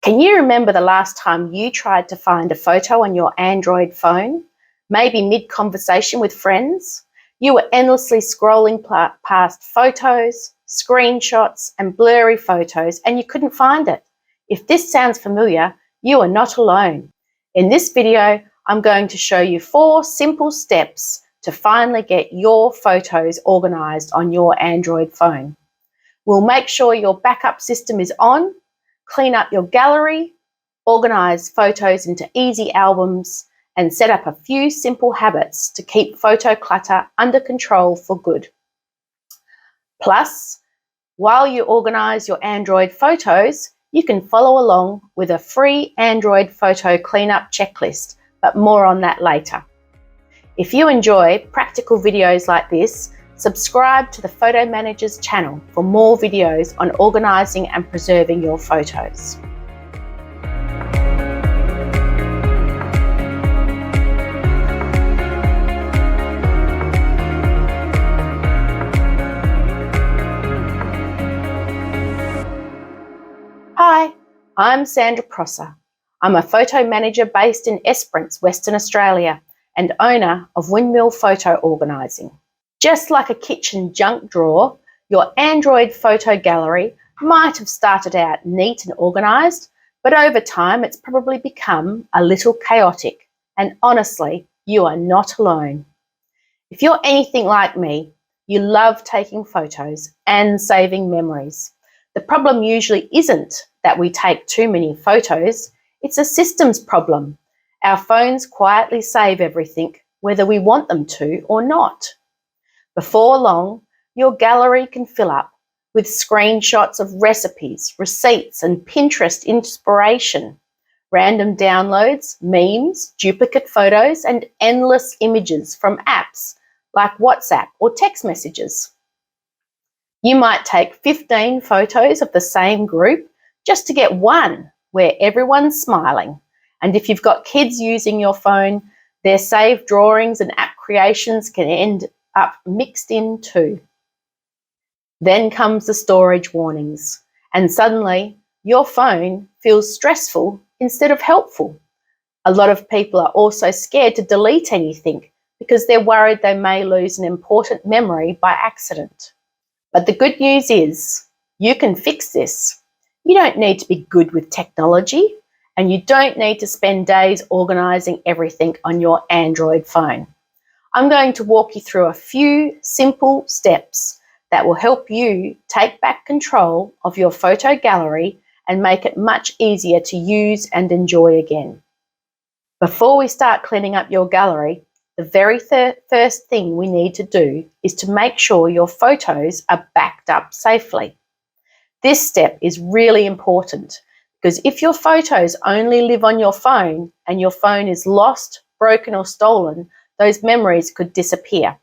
Can you remember the last time you tried to find a photo on your Android phone? Maybe mid-conversation with friends? You were endlessly scrolling past photos, screenshots, and blurry photos, and you couldn't find it. If this sounds familiar, you are not alone. In this video, I'm going to show you 4 simple steps to finally get your photos organized on your Android phone. We'll make sure your backup system is on, clean up your gallery, organize photos into easy albums, and set up a few simple habits to keep photo clutter under control for good. Plus, while you organize your Android photos, you can follow along with a free Android photo cleanup checklist, but more on that later. If you enjoy practical videos like this, subscribe to the Photo Manager's channel for more videos on organising and preserving your photos. Hi, I'm Sandra Prosser. I'm a photo manager based in Esperance, Western Australia, and owner of Windmill Photo Organising. Just like a kitchen junk drawer, your Android photo gallery might have started out neat and organised, but over time it's probably become a little chaotic. And honestly, you are not alone. If you're anything like me, you love taking photos and saving memories. The problem usually isn't that we take too many photos, it's a systems problem. Our phones quietly save everything, whether we want them to or not. Before long, your gallery can fill up with screenshots of recipes, receipts, and Pinterest inspiration, random downloads, memes, duplicate photos, and endless images from apps like WhatsApp or text messages. You might take 15 photos of the same group just to get one where everyone's smiling. And if you've got kids using your phone, their saved drawings and app creations can end up mixed in too. Then comes the storage warnings, and suddenly your phone feels stressful instead of helpful. A lot of people are also scared to delete anything because they're worried they may lose an important memory by accident. But the good news is you can fix this. You don't need to be good with technology, and you don't need to spend days organizing everything on your Android phone. I'm going to walk you through a few simple steps that will help you take back control of your photo gallery and make it much easier to use and enjoy again. Before we start cleaning up your gallery, the very first thing we need to do is to make sure your photos are backed up safely. This step is really important because if your photos only live on your phone and your phone is lost, broken, or stolen, those memories could disappear.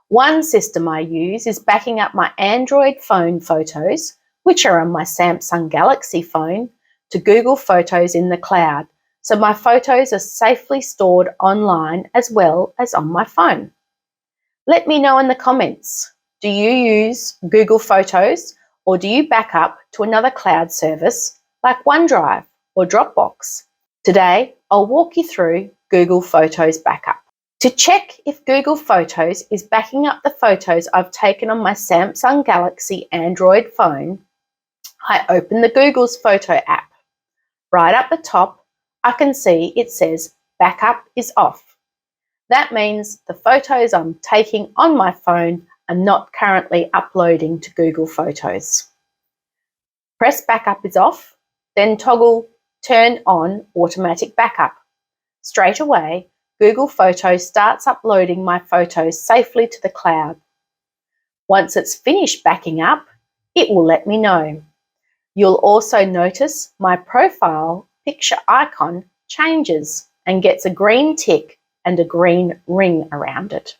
One system I use is backing up my Android phone photos, which are on my Samsung Galaxy phone, to Google Photos in the cloud, so my photos are safely stored online as well as on my phone. Let me know in the comments, do you use Google Photos or do you back up to another cloud service like OneDrive or Dropbox? Today, I'll walk you through Google Photos Backup. To check if Google Photos is backing up the photos I've taken on my Samsung Galaxy Android phone, I open the Google's Photo app. Right up the top, I can see it says Backup is off. That means the photos I'm taking on my phone are not currently uploading to Google Photos. Press Backup is off, then toggle Turn on Automatic Backup. Straight away, Google Photos starts uploading my photos safely to the cloud. Once it's finished backing up, it will let me know. You'll also notice my profile picture icon changes and gets a green tick and a green ring around it.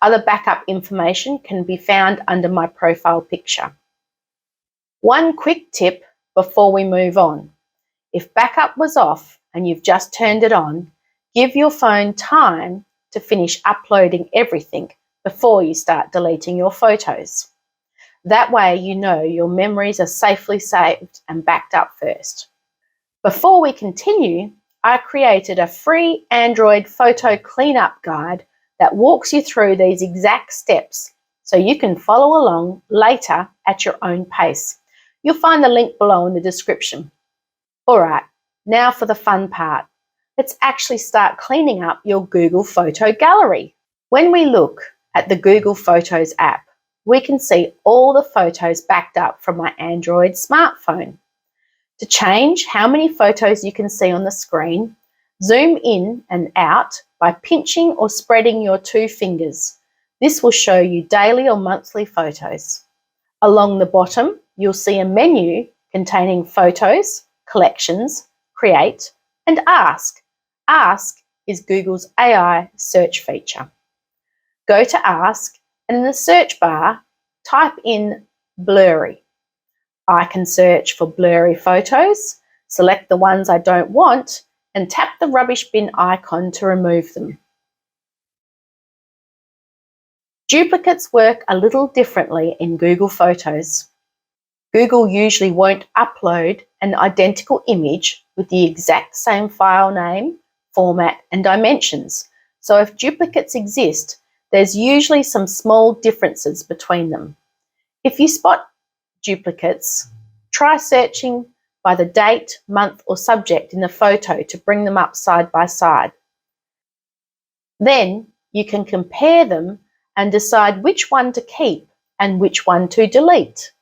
Other backup information can be found under my profile picture. One quick tip before we move on. If backup was off and you've just turned it on, give your phone time to finish uploading everything before you start deleting your photos. That way you know your memories are safely saved and backed up first. Before we continue, I created a free Android photo cleanup guide that walks you through these exact steps so you can follow along later at your own pace. You'll find the link below in the description. Alright, now for the fun part. Let's actually start cleaning up your Google Photo gallery. When we look at the Google Photos app, we can see all the photos backed up from my Android smartphone. To change how many photos you can see on the screen, zoom in and out by pinching or spreading your 2 fingers. This will show you daily or monthly photos. Along the bottom, you'll see a menu containing Photos, Collections, Create, and Ask. Ask is Google's AI search feature. Go to Ask and in the search bar, type in Blurry. I can search for blurry photos, select the ones I don't want, and tap the rubbish bin icon to remove them. Duplicates work a little differently in Google Photos. Google usually won't upload an identical image with the exact same file name, format, and dimensions. So if duplicates exist, there's usually some small differences between them. If you spot duplicates, try searching by the date, month, or subject in the photo to bring them up side by side. Then you can compare them and decide which one to keep and which one to delete.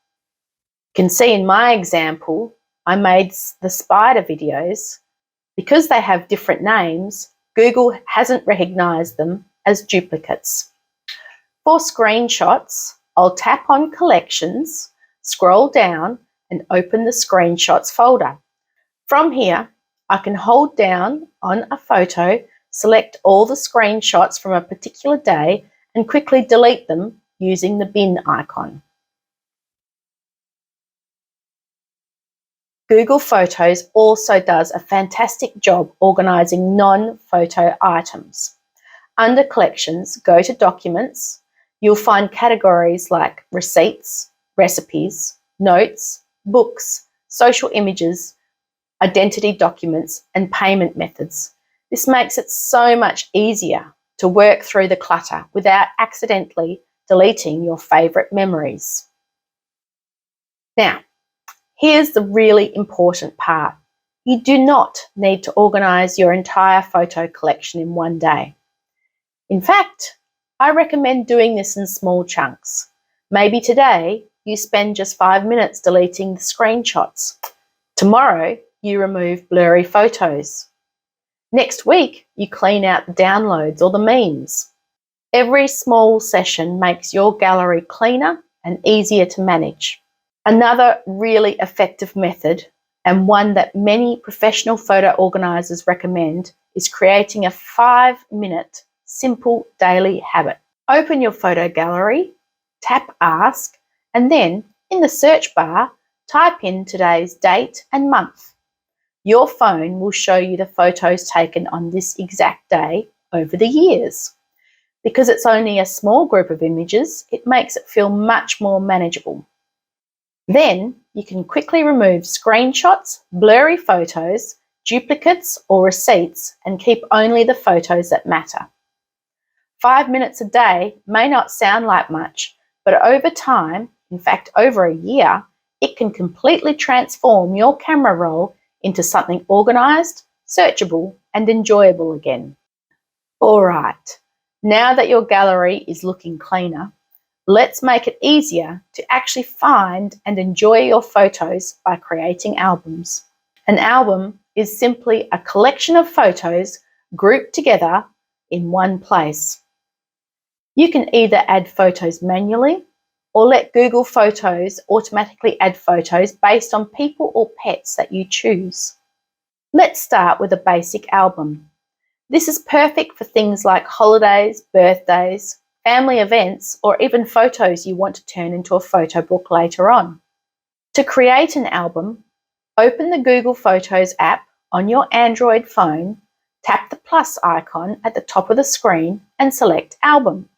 You can see in my example, I made the spider videos. Because they have different names, Google hasn't recognized them as duplicates. For screenshots, I'll tap on Collections, scroll down and open the Screenshots folder. From here, I can hold down on a photo, select all the screenshots from a particular day and quickly delete them using the bin icon. Google Photos also does a fantastic job organising non-photo items. Under Collections, go to Documents. You'll find categories like Receipts, Recipes, Notes, Books, Social Images, Identity Documents, and Payment Methods. This makes it so much easier to work through the clutter without accidentally deleting your favourite memories. Now, here's the really important part. You do not need to organise your entire photo collection in one day. In fact, I recommend doing this in small chunks. Maybe today you spend just 5 minutes deleting the screenshots. Tomorrow you remove blurry photos. Next week you clean out the downloads or the memes. Every small session makes your gallery cleaner and easier to manage. Another really effective method, and one that many professional photo organisers recommend, is creating a 5-minute simple daily habit. Open your photo gallery, tap Ask, and then in the search bar, type in today's date and month. Your phone will show you the photos taken on this exact day over the years. Because it's only a small group of images, it makes it feel much more manageable. Then you can quickly remove screenshots, blurry photos, duplicates or receipts and keep only the photos that matter. 5 minutes a day may not sound like much, but over time, in fact over a year, it can completely transform your camera roll into something organised, searchable and enjoyable again. Alright, now that your gallery is looking cleaner, let's make it easier to actually find and enjoy your photos by creating albums. An album is simply a collection of photos grouped together in one place. You can either add photos manually or let Google Photos automatically add photos based on people or pets that you choose. Let's start with a basic album. This is perfect for things like holidays, birthdays, family events, or even photos you want to turn into a photo book later on. To create an album, open the Google Photos app on your Android phone, tap the plus icon at the top of the screen and select Album.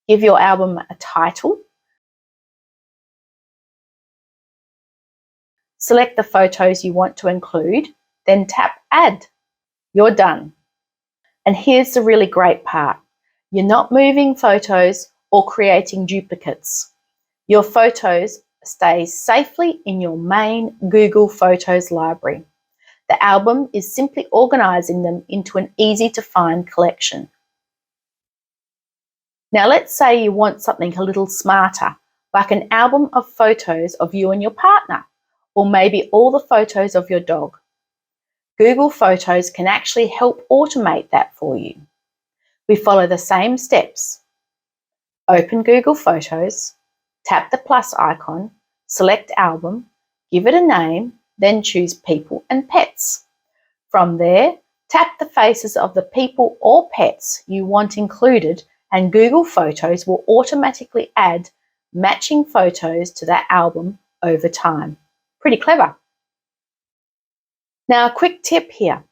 Give your album a title. Select the photos you want to include, then tap Add. You're done. And here's the really great part. You're not moving photos or creating duplicates. Your photos stay safely in your main Google Photos library. The album is simply organising them into an easy-to-find collection. Now let's say you want something a little smarter, like an album of photos of you and your partner, or maybe all the photos of your dog. Google Photos can actually help automate that for you. We follow the same steps. Open Google Photos, tap the plus icon, select Album, give it a name, then choose People and Pets. From there, tap the faces of the people or pets you want included, and Google Photos will automatically add matching photos to that album over time. Pretty clever. Now, a quick tip here.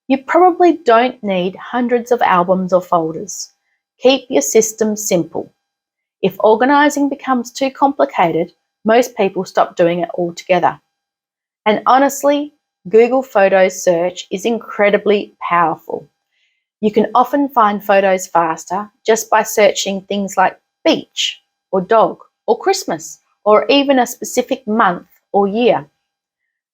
You probably don't need hundreds of albums or folders. Keep your system simple. If organising becomes too complicated, most people stop doing it altogether. And honestly, Google Photos search is incredibly powerful. You can often find photos faster just by searching things like beach, or dog, or Christmas, or even a specific month or year.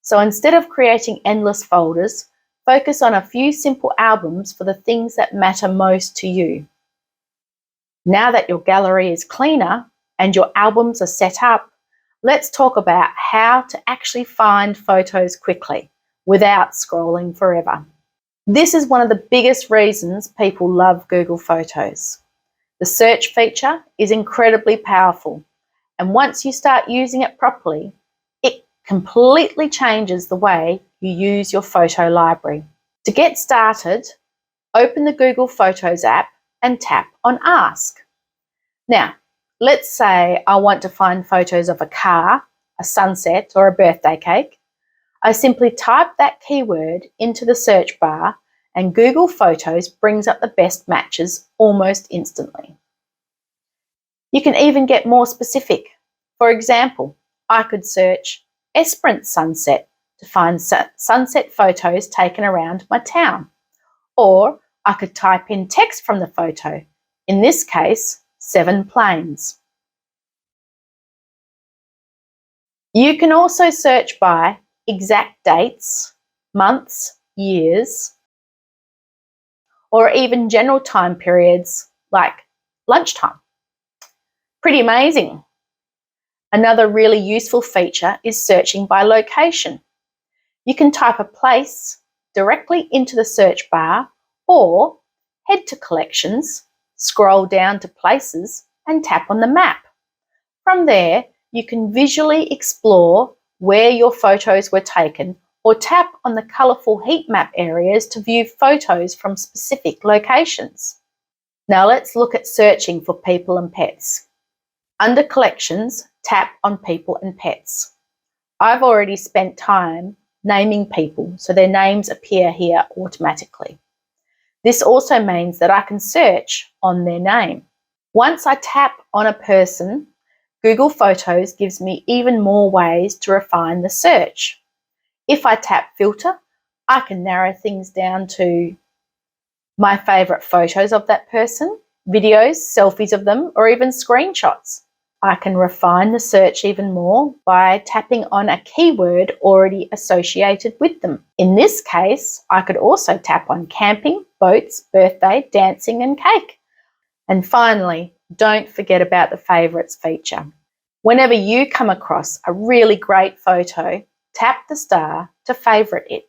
So instead of creating endless folders, focus on a few simple albums for the things that matter most to you. Now that your gallery is cleaner and your albums are set up, let's talk about how to actually find photos quickly without scrolling forever. This is one of the biggest reasons people love Google Photos. The search feature is incredibly powerful, and once you start using it properly, it completely changes the way you use your photo library. To get started, open the Google Photos app and tap on Ask. Now, let's say I want to find photos of a car, a sunset, or a birthday cake. I simply type that keyword into the search bar and Google Photos brings up the best matches almost instantly. You can even get more specific. For example, I could search Esperance sunset to find sunset photos taken around my town. Or I could type in text from the photo, in this case, 7 planes. You can also search by exact dates, months, years, or even general time periods like lunchtime. Pretty amazing. Another really useful feature is searching by location. You can type a place directly into the search bar or head to Collections, scroll down to Places and tap on the map. From there, you can visually explore where your photos were taken or tap on the colourful heat map areas to view photos from specific locations. Now let's look at searching for people and pets. Under Collections, tap on People and Pets. I've already spent time naming people, so their names appear here automatically. This also means that I can search on their name. Once I tap on a person, Google Photos gives me even more ways to refine the search. If I tap Filter, I can narrow things down to my favourite photos of that person, videos, selfies of them, or even screenshots. I can refine the search even more by tapping on a keyword already associated with them. In this case, I could also tap on camping, boats, birthday, dancing, and cake. And finally, don't forget about the favourites feature. Whenever you come across a really great photo, tap the star to favourite it.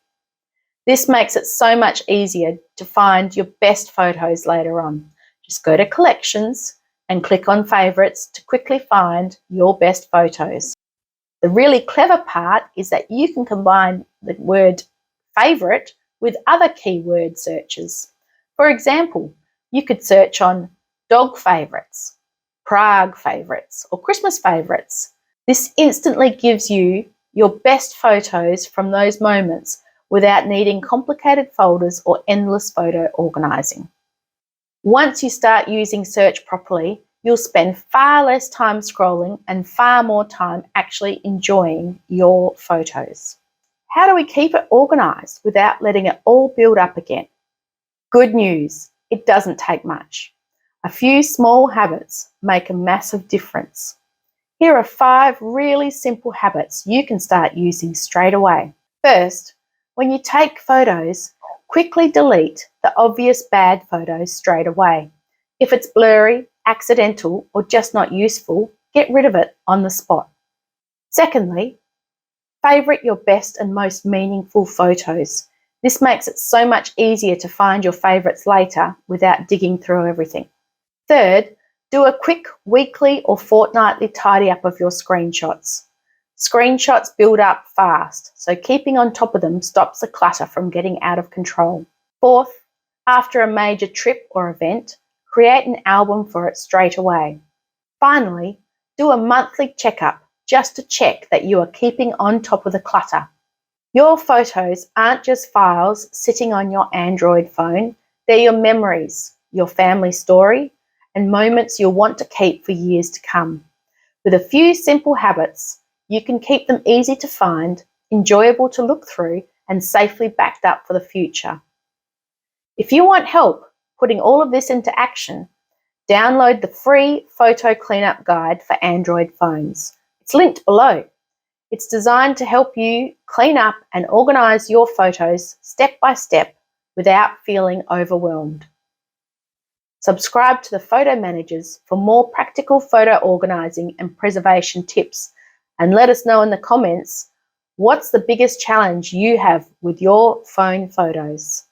This makes it so much easier to find your best photos later on. Just go to Collections and click on Favourites to quickly find your best photos. The really clever part is that you can combine the word favourite with other keyword searches. For example, you could search on dog favourites, Prague favourites, or Christmas favourites. This instantly gives you your best photos from those moments without needing complicated folders or endless photo organising. Once you start using search properly, you'll spend far less time scrolling and far more time actually enjoying your photos. How do we keep it organised without letting it all build up again? Good news, it doesn't take much. A few small habits make a massive difference. Here are 5 really simple habits you can start using straight away. First, when you take photos, quickly delete the obvious bad photos straight away. If it's blurry, accidental, or just not useful, get rid of it on the spot. Secondly, favourite your best and most meaningful photos. This makes it so much easier to find your favourites later without digging through everything. Third, do a quick weekly or fortnightly tidy up of your screenshots. Screenshots build up fast, so keeping on top of them stops the clutter from getting out of control. Fourth, after a major trip or event, create an album for it straight away. Finally, do a monthly checkup just to check that you are keeping on top of the clutter. Your photos aren't just files sitting on your Android phone, they're your memories, your family story, and moments you'll want to keep for years to come. With a few simple habits, you can keep them easy to find, enjoyable to look through, and safely backed up for the future. If you want help putting all of this into action, download the free photo cleanup guide for Android phones. It's linked below. It's designed to help you clean up and organise your photos step by step without feeling overwhelmed. Subscribe to the Photo Managers for more practical photo organising and preservation tips, and let us know in the comments what's the biggest challenge you have with your phone photos.